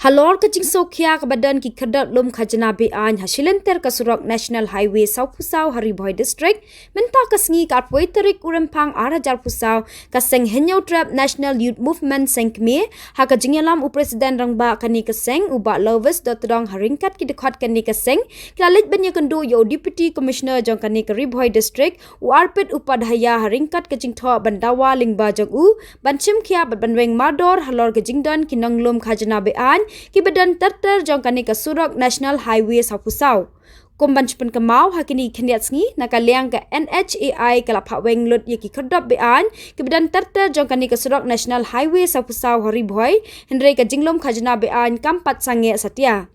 Halor kajing sokia ke badan ki kedat lum khajana bean hasilenter ke surak National Highway Sau Pusau Hariboy District menta kasngi ka poi terik urempang arah jar pusau ka seng henyau trap National Youth Movement sengkme ha ka jingyalam u presiden rangba kani ka seng uba lovers dotdong haringkat ki dekat kani ka seng klalit benya kendu yo deputy commissioner jong kani ka Riboy District u arpit upadhaya haringkat ka jingtho bandawa lingba jong u banchim khia banweng mador halor ka jingdan kinanglum khajana bean ki badan terter jong kani ka surak National Highway Sau Pusau. Kumban chupan kamau hakini khniat sngi nakaliang ka NHAI kala phaweng lut ye ki khodop bean ki badan terter jong kani ka surak National Highway Sau Pusau Hariboy hendrei ka jinglom khajana bean kampat sange satya.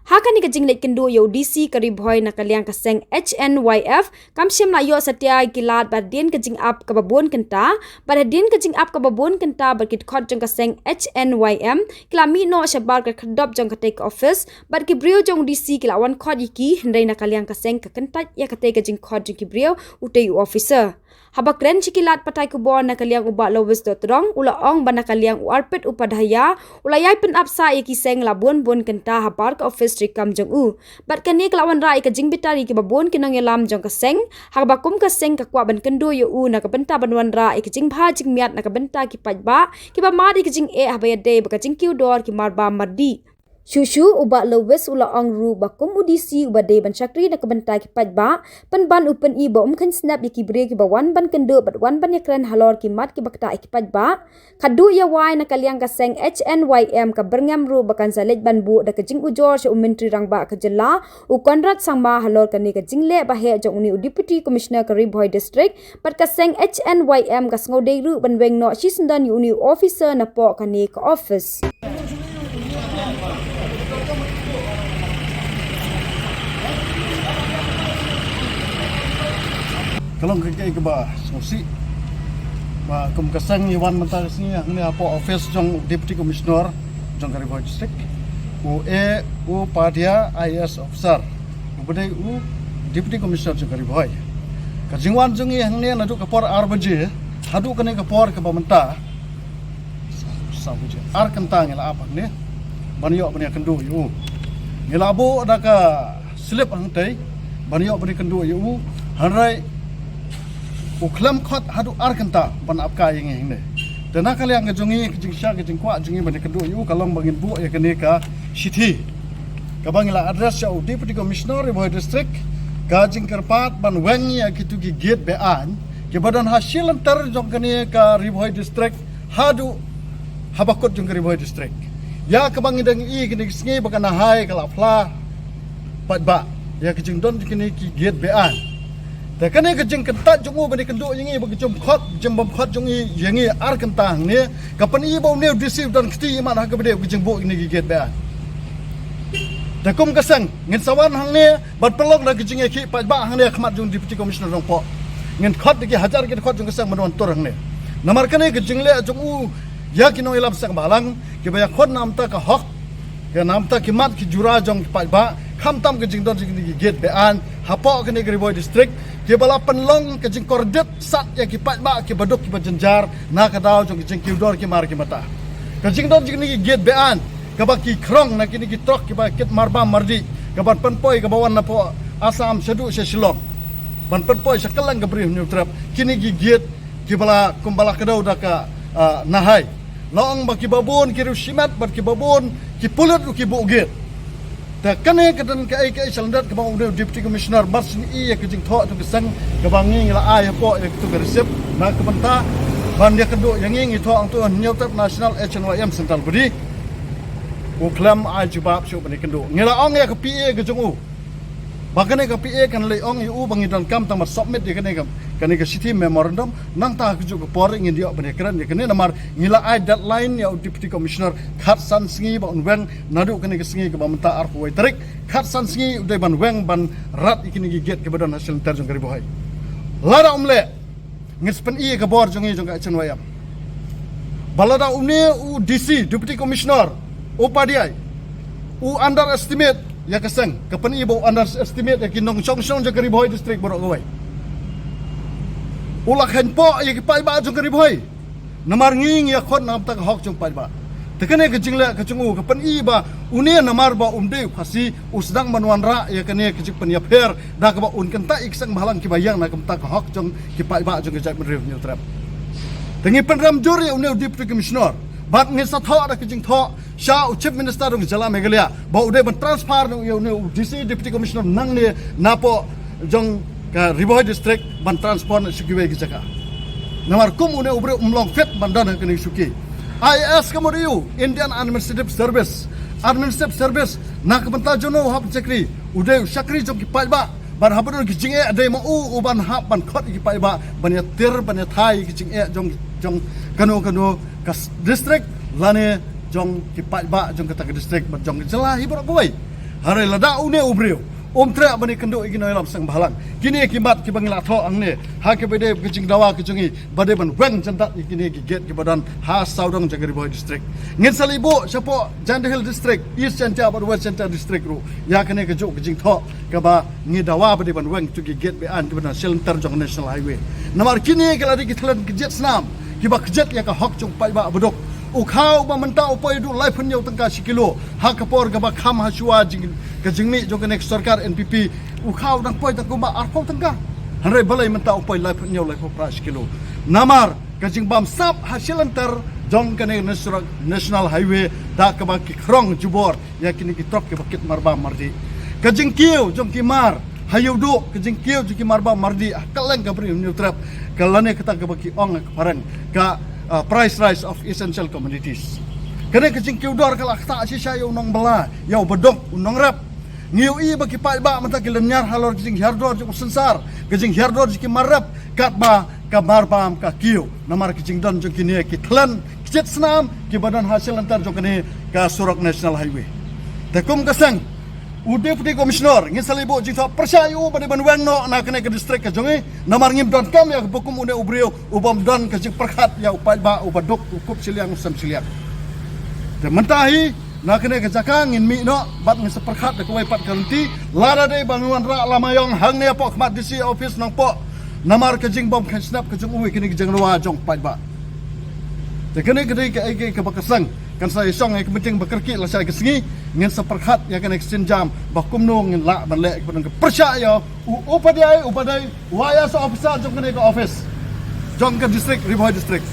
Hakani ka jinglek kendu yo DC ka Riboy nakaliang ka seng HNYF kamsyam la yo satya kilat badien ka jing up ka babon kenta badien ka jing up ka babon kenta bakit khot jong ka seng HNYM klami no shabar ka khodop jong ka take office bad ki brio jong DC kilawan khot yiki hendai nakaliang ka seng ka kentat ya ka te ka jing khot jong ki brio utei officer habak ren chikilat patai kubon nakaliang uba lowes dotrong ula ong banakaliang uarpet upadhaya ula yai pen apsa yaki seng labun bun kenta habar ka office rikam jong u bat kani kelawan rai ka jingbitari ki babun kinang yelam jong ka seng habakum ka seng ka kwa ban kendo yo u na ka benta banwan ra ki jing bha jing miat na ka benta ki pajba ki ba mari ki jing e habayade ba ka jing kiu dor ki marba mardi Shushu uba lowes ula ong ru bakum udisi uba de ban chakri na kabanta ki pajba pan ban upen I ba umkhan snap ki bre ki ba wan ban kendo bat wan ban yakran halor ki mat ki bakta ki pajba khadu ya wai na kaliang ka seng HNYM ka berngam ru bakan zalet ban bu da ka jing ujor se umentri rangba ka jela u konrad sangma halor ka ni ka jingle ba he jong ni deputy commissioner ka Riboy District bat ka seng HNYM ka sngodei ru ban weng no shisendan uni officer na po ka ni ka office Kalau kerja ke bah, sosi, bah kum keseng Iwan mentar sini, ni apa office jong deputy commissioner jong Riboy District, u padia IS officer, ubedai u deputy commissioner jong Riboy. Kajingwan jong ni nadu kapor RBJ, hadu kene kapor ke bamenta, sabuja. Kentang ngela apa ni, banyak banyak kendu u, ngela abu ada ke slip angtai, banyak banyak kendu u, hanrai uklam khot hadu kenta ban apka yang ini dan nakal yang kejongi kejingsya kejingkwa jongi ban kedua yu kalong bangin bu ya kene ka sithi ka bangila address ya deputy commissioner Riboy District ka jingkerpat ban wengi ya kitu ki gate bean ke badan hasil antar jong kene ka Riboy District hadu habakot jong Riboy District ya ka bangin dang I kene sngi bakana hai kala pla patba ya kejingdon kene ki gate beanแต่ก็นี่ก็จึงกันตัดจงอูบันนี้กันดูอย่างงี้บังจมขัดจมบำขัดจงอีอย่างงี้กันต่างเนี่ยกับปนีบ่าวเนี่ยดิสิดันคตีมันหากระเดียวก็จึงบุกนี่กิเกตแบบแต่กุมกระสังเงินสวรรค์หังเนี่ยบัดปลอกแล้วก็จึงไอ้ขี้ปัจบ้าหังเนี่ยขมัดจงดิปติคอมมิชเนอร์รองพ่อเงินขัดกี่hajarกี่ขัดจงกระสังมันวันตัวหังเนี่ยน้ำมันก็นี่ก็จึงเละจงอูยากินน้อยลำสังบาลังกี่ใบขัดน้ำตาก็ฮอกกี่น้ำตากี่มัดกี่จุราจงปัจบ้าคำตั้มก็จึงโดนจึงนี่กิเกตแบบฮาปอกันนี่Riboy District ki balapan long ke jing kordet sat ya ki patba ki baduk ki bajenjar na ka daw jong jing ki dor ki mar ki mata ka jing dor jing ni get bean ka ba ki krong na ki ni ki trok ki ba kit marba mardi ka ban penpoi ka bawan na po asam sedu se silong ban penpoi sakalang ka bri new trap ki ni ki get ki bala kumbala ka daw da ka nahai long ba ki babon ki rusimat ba ki babon ki pulut ki bu getแต่กันเนี่ยกันก็ไอ้ฉันดัดกับบางเรื่องดิปตี้คอมมิชเนอร์บัสนี่ก็จึงทอดทุกสิ่งกับบางงี้ละอายพอทุกรีเซปนักบันตาบันเดียกันดูอย่างงี้ทอดตัวนิวตับ National HNYM Central Body อุคลามไอจูบาบชูบันนี้กันดูงี้ละอ่องเนี่ยกับ PA ก็จงอูบางกันเนี่ยกับ PA กันเลยอ่องอยู่บางงี้ดันกำตั้งมา submit กันเนี่ยกับ city memorandum นั่งตาก็จุกปอร์งี้เดียวบันนี้กันเนี่ยกันเนี่ยนำมางี้ละไอ deadline เนี่ย deputy commissioner ขัดสันsingiบางเวงนาดูกันเนี่ยกับ singi กับบันตาarpuไว้ตริกขัดสันsingi udah ban weng ban rat ikini giget ke badan hasil terjung ke Riboy lada umle ngispen I ke bor jong ka HNYM balada umne u DC deputy commissioner u padiai u underestimate ya keseng ke pen I bo underestimate ya kinong song jong ke Riboy District borok gawai ulak henpo ya ki pai ba jong ke Riboy namar nging ya khot nam tak hok jong pai ba tekene kejing le kecungu ke pen i ba unia namar ba umde khasi usdang manuan ra ya kene kejing pen ya pher da ka ba un kan ta iksang balang ki bayang na kam ta ka hok jong ki pai ba jong ke jat menrew new trap tengi pen ram juri unia deputy commissioner bat nge sa tho da kejing tho sha chief minister dong jala megalia ba ude ban transfer no yo ne DC deputy commissioner nang ne napo jong ka Riboy district ban transport sukiwe ki jaka namar kum une ubre umlong fet bandan kene suki IS kamoriu Indian Administrative Service nak benta jono hap chakri ude sakri jom ki paiba ban habun ki jinge ade ma u ban hap ban khot ki paiba ban ya tir ban ya thai ki jinge jong kano kas district lane jong ki paiba jong kata district ban jong jela hibur boy hare lada une ubreu tre bani kendo igino lam sang bahalang kini kibat ki bangla tho angne ha ke bede kicing dawa kicungi bade ban weng jantat kini ki get ki badan ha saudang jagari boy district ngin salibo sapo Jandahil district east center bad west center district ru ya kene ke jo kicing tho ka ba ngi dawa bade ban weng tu ki get be an ki badan shelter jong national highway namar kini ke ladi ki thlan ki jet snam ki ba jet ya ka hok jong pai ba bodok ukhau ba menta upoi du lai phun yau tangka sikilo ha kapor ga ba kham ha chua jingmi jong next sarkar NPP ukhau dang poi tak ba arpau tangka hanre balai menta upoi lai phun yau lai pho pra sikilo namar ka jingbam sap hasilantar jong kane national highway da ka ba ki khrong jubor ya kini ki trok ke bakit marba mardi ka jingkiu jong ki mar hayu do ka jingkiu jong ki marba mardi kaleng ka bri new trap kalane kata ka ba ki ong ka parang ka price rise of essential commodities. Kene kecing kiudor kalau tak sisa yang nong bela, yang bedok nong rap. Ngiu i bagi pai ba mata kilenyar halor kecing herdor jeng sensar, kecing herdor jeng marap kat ba kamar pam ka kiu. Namar kecing don jeng kini kitlan kecit senam ki badan hasil antar jeng kini ka Surok National Highway. Tekum kasang Deputy Commissioner ngin salibo jing thap persayu bade banwang no na kene ke district ka jongi namar ngim don kam ya bokum une ubrio ubam don ka jing perkhat ya upai ba ubaduk ukup siliang usam siliang de mentahi na kene ke jaka ngin mi no bat ngin seperkhat de kuai pat kanti lara de banguan ra lamayong hang ne po khmat DC office nang po namar ke jing bom kan snap ke jong uwi kene ke jang ruwa jong pai ba de kene ke ke bakasang kan saya song yang penting bekerki lah saya kesengi ngin seperkhat ya kan extend jam bakum no ngin la balek kepada percaya upadai waya so officer jong ke office jong ke district Riboy district